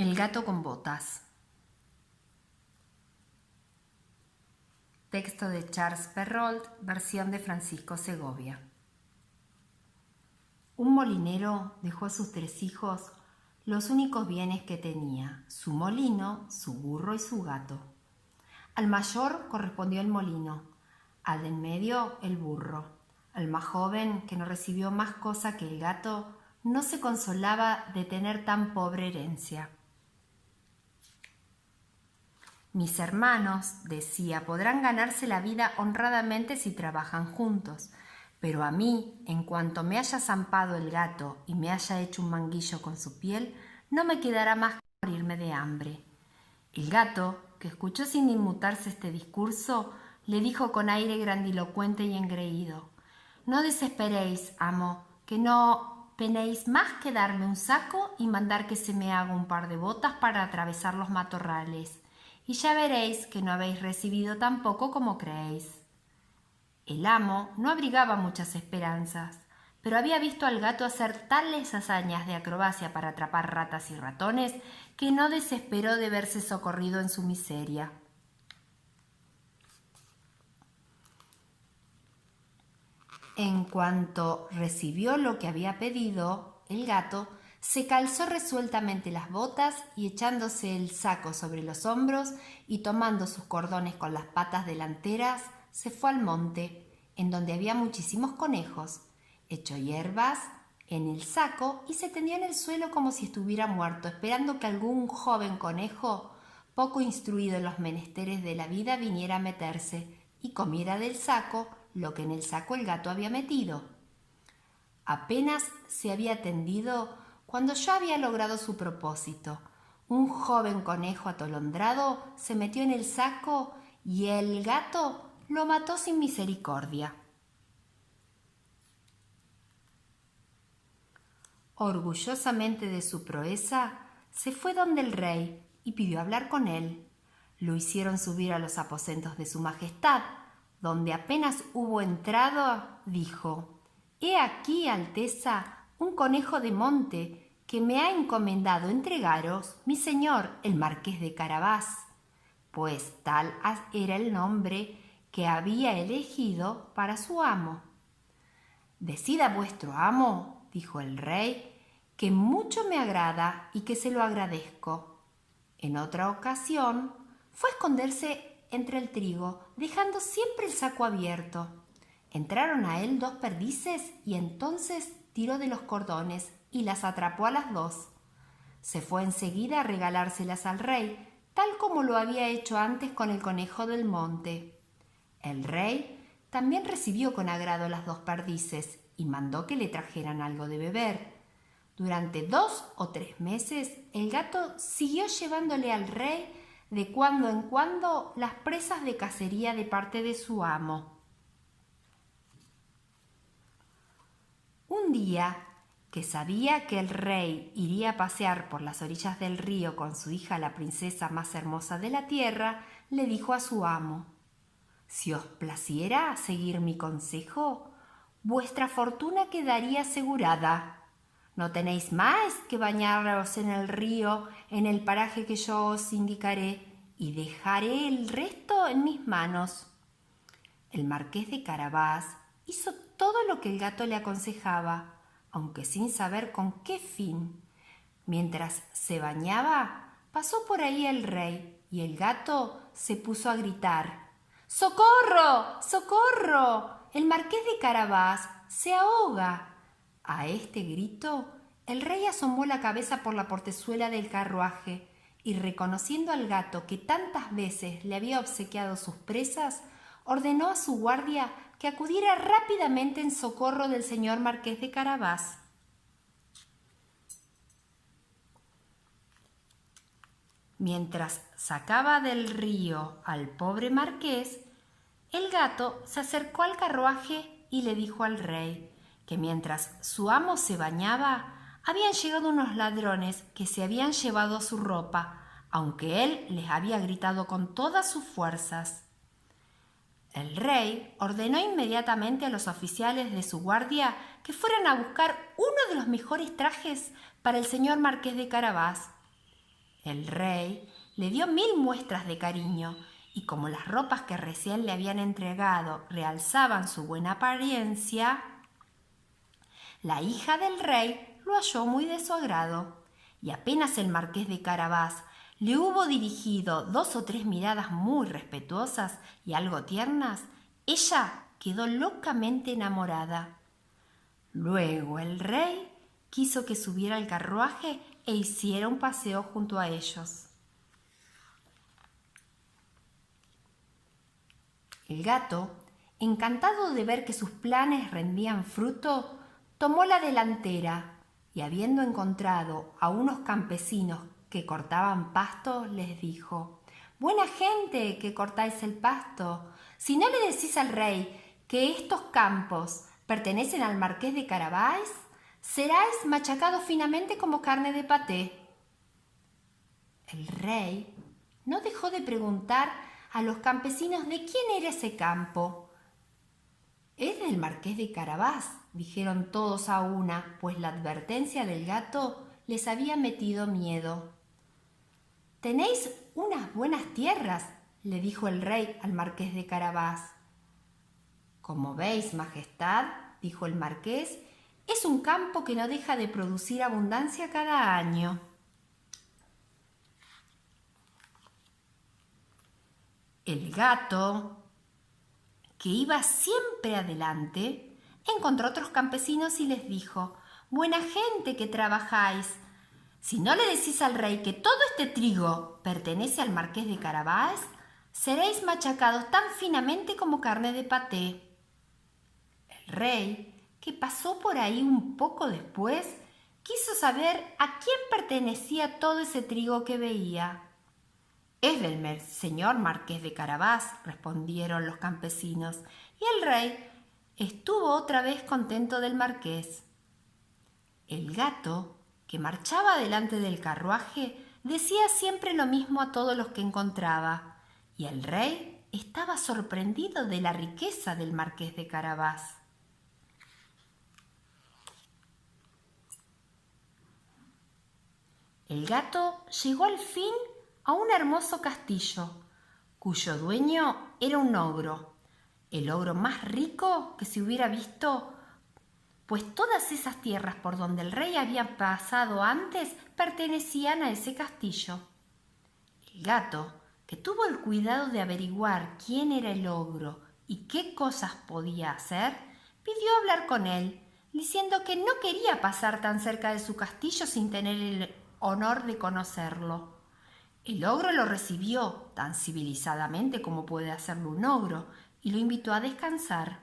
El gato con botas. Texto de Charles Perrault, versión de Francisco Segovia. Un molinero dejó a sus 3 hijos los únicos bienes que tenía: su molino, su burro y su gato. Al mayor correspondió el molino, al de en medio el burro. Al más joven, que no recibió más cosa que el gato, no se consolaba de tener tan pobre herencia. Mis hermanos, decía, podrán ganarse la vida honradamente si trabajan juntos, pero a mí, en cuanto me haya zampado el gato y me haya hecho un manguillo con su piel, no me quedará más que morirme de hambre. El gato, que escuchó sin inmutarse este discurso, le dijo con aire grandilocuente y engreído: «No desesperéis, amo, que no penéis más que darme un saco y mandar que se me haga un par de botas para atravesar los matorrales, y ya veréis que no habéis recibido tan poco como creéis». El amo no abrigaba muchas esperanzas, pero había visto al gato hacer tales hazañas de acrobacia para atrapar ratas y ratones que no desesperó de verse socorrido en su miseria. En cuanto recibió lo que había pedido, el gato se calzó resueltamente las botas y, echándose el saco sobre los hombros y tomando sus cordones con las patas delanteras, se fue al monte, en donde había muchísimos conejos. Echó hierbas en el saco y se tendió en el suelo como si estuviera muerto, esperando que algún joven conejo, poco instruido en los menesteres de la vida, viniera a meterse y comiera del saco lo que en el saco el gato había metido. Apenas se había tendido cuando ya había logrado su propósito. Un joven conejo atolondrado se metió en el saco y el gato lo mató sin misericordia. Orgullosamente de su proeza, se fue donde el rey y pidió hablar con él. Lo hicieron subir a los aposentos de su majestad, donde apenas hubo entrado, dijo: «He aquí, Alteza, un conejo de monte que me ha encomendado entregaros mi señor, el marqués de Carabás», pues tal era el nombre que había elegido para su amo. «Decida vuestro amo», dijo el rey, «que mucho me agrada y que se lo agradezco». En otra ocasión fue a esconderse entre el trigo, dejando siempre el saco abierto. Entraron a él 2 perdices y entonces tiró de los cordones y las atrapó a las 2. Se fue enseguida a regalárselas al rey, tal como lo había hecho antes con el conejo del monte. El rey también recibió con agrado las 2 perdices y mandó que le trajeran algo de beber. Durante 2 o 3 meses el gato siguió llevándole al rey de cuando en cuando las presas de cacería de parte de su amo. Un día, que sabía que el rey iría a pasear por las orillas del río con su hija, la princesa más hermosa de la tierra, le dijo a su amo: «Si os placiera seguir mi consejo, vuestra fortuna quedaría asegurada. No tenéis más que bañaros en el río en el paraje que yo os indicaré y dejaré el resto en mis manos». El marqués de Carabás hizo todo lo que el gato le aconsejaba, aunque sin saber con qué fin. Mientras se bañaba, pasó por ahí el rey y el gato se puso a gritar: «¡Socorro! ¡Socorro! El marqués de Carabás se ahoga». A este grito, el rey asomó la cabeza por la portezuela del carruaje y, reconociendo al gato que tantas veces le había obsequiado sus presas, ordenó a su guardia que acudiera rápidamente en socorro del señor marqués de Carabás. Mientras sacaba del río al pobre marqués, el gato se acercó al carruaje y le dijo al rey que mientras su amo se bañaba, habían llegado unos ladrones que se habían llevado su ropa, aunque él les había gritado con todas sus fuerzas. El rey ordenó inmediatamente a los oficiales de su guardia que fueran a buscar uno de los mejores trajes para el señor marqués de Carabás. El rey le dio 1000 muestras de cariño y como las ropas que recién le habían entregado realzaban su buena apariencia, la hija del rey lo halló muy de su agrado y apenas el marqués de Carabás le hubo dirigido 2 o 3 miradas muy respetuosas y algo tiernas, ella quedó locamente enamorada. Luego el rey quiso que subiera al carruaje e hiciera un paseo junto a ellos. El gato, encantado de ver que sus planes rendían fruto, tomó la delantera y habiendo encontrado a unos campesinos que cortaban pasto, les dijo: «Buena gente que cortáis el pasto, si no le decís al rey que estos campos pertenecen al marqués de Carabás, seráis machacados finamente como carne de paté». El rey no dejó de preguntar a los campesinos de quién era ese campo. «Es del marqués de Carabás», dijeron todos a una, pues la advertencia del gato les había metido miedo. «Tenéis unas buenas tierras», le dijo el rey al marqués de Carabás. «Como veis, majestad», dijo el marqués, «es un campo que no deja de producir abundancia cada año». El gato, que iba siempre adelante, encontró otros campesinos y les dijo: «Buena gente que trabajáis, si no le decís al rey que todo este trigo pertenece al marqués de Carabás, seréis machacados tan finamente como carne de paté». El rey, que pasó por ahí un poco después, quiso saber a quién pertenecía todo ese trigo que veía. «Es del señor marqués de Carabás», respondieron los campesinos, y el rey estuvo otra vez contento del marqués. El gato, que marchaba delante del carruaje, decía siempre lo mismo a todos los que encontraba, y el rey estaba sorprendido de la riqueza del marqués de Carabás. El gato llegó al fin a un hermoso castillo, cuyo dueño era un ogro, el ogro más rico que se hubiera visto, pues todas esas tierras por donde el rey había pasado antes pertenecían a ese castillo. El gato, que tuvo el cuidado de averiguar quién era el ogro y qué cosas podía hacer, pidió hablar con él, diciendo que no quería pasar tan cerca de su castillo sin tener el honor de conocerlo. El ogro lo recibió tan civilizadamente como puede hacerlo un ogro y lo invitó a descansar.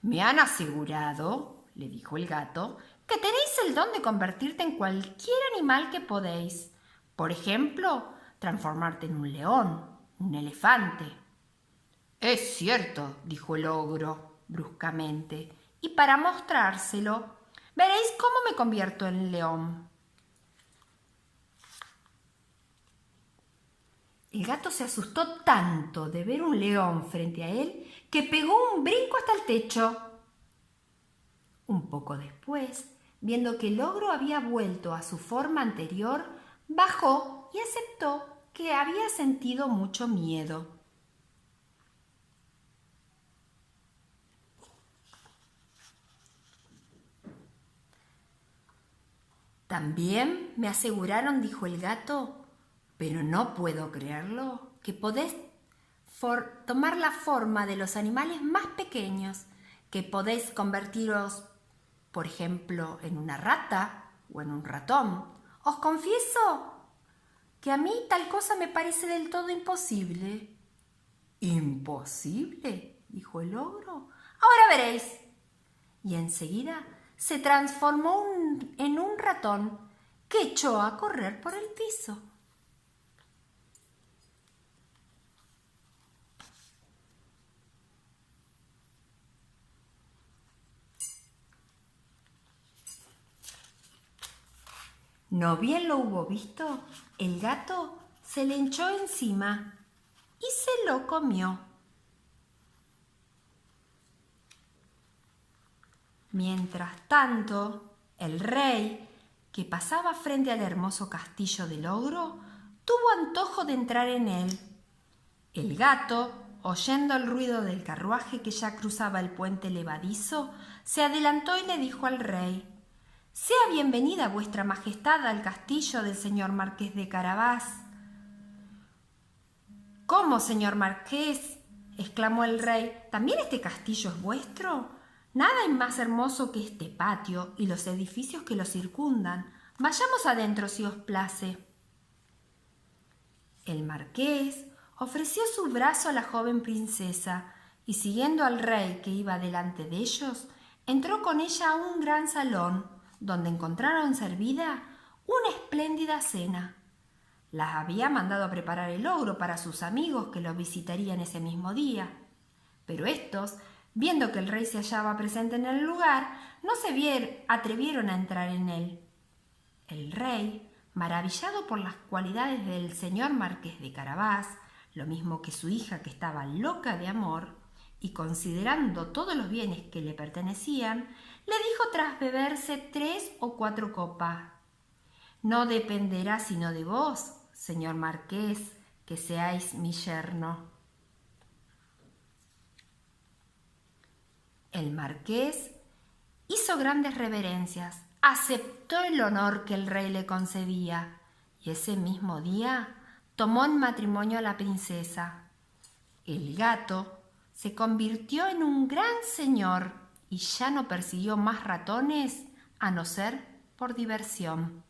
«Me han asegurado», le dijo el gato, «que tenéis el don de convertirte en cualquier animal que podéis. Por ejemplo, transformarte en un león, un elefante». «Es cierto», dijo el ogro bruscamente, «y para mostrárselo, veréis cómo me convierto en león». El gato se asustó tanto de ver un león frente a él que pegó un brinco hasta el techo. Un poco después, viendo que el ogro había vuelto a su forma anterior, bajó y aceptó que había sentido mucho miedo. «También me aseguraron», dijo el gato, «pero no puedo creerlo, que podéis tomar la forma de los animales más pequeños, que podéis convertiros, por ejemplo, en una rata o en un ratón. Os confieso que a mí tal cosa me parece del todo imposible». «¿Imposible?», dijo el ogro. «Ahora veréis». Y enseguida se transformó en un ratón que echó a correr por el piso. No bien lo hubo visto, el gato se le echó encima y se lo comió. Mientras tanto, el rey, que pasaba frente al hermoso castillo del ogro, tuvo antojo de entrar en él. El gato, oyendo el ruido del carruaje que ya cruzaba el puente levadizo, se adelantó y le dijo al rey: «Sea bienvenida vuestra majestad al castillo del señor marqués de Carabás». «¿Cómo, señor marqués?», exclamó el rey. «¿También este castillo es vuestro? Nada es más hermoso que este patio y los edificios que lo circundan. Vayamos adentro si os place». El marqués ofreció su brazo a la joven princesa y, siguiendo al rey que iba delante de ellos, entró con ella a un gran salón donde encontraron servida una espléndida cena. Las había mandado a preparar el ogro para sus amigos que lo visitarían ese mismo día. Pero estos, viendo que el rey se hallaba presente en el lugar, no se atrevieron a entrar en él. El rey, maravillado por las cualidades del señor marqués de Carabás, lo mismo que su hija que estaba loca de amor, y considerando todos los bienes que le pertenecían, le dijo tras beberse 3 o 4 copas: «No dependerá sino de vos, señor marqués, que seáis mi yerno». El marqués hizo grandes reverencias, aceptó el honor que el rey le concedía y ese mismo día tomó en matrimonio a la princesa. El gato se convirtió en un gran señor y ya no persiguió más ratones a no ser por diversión.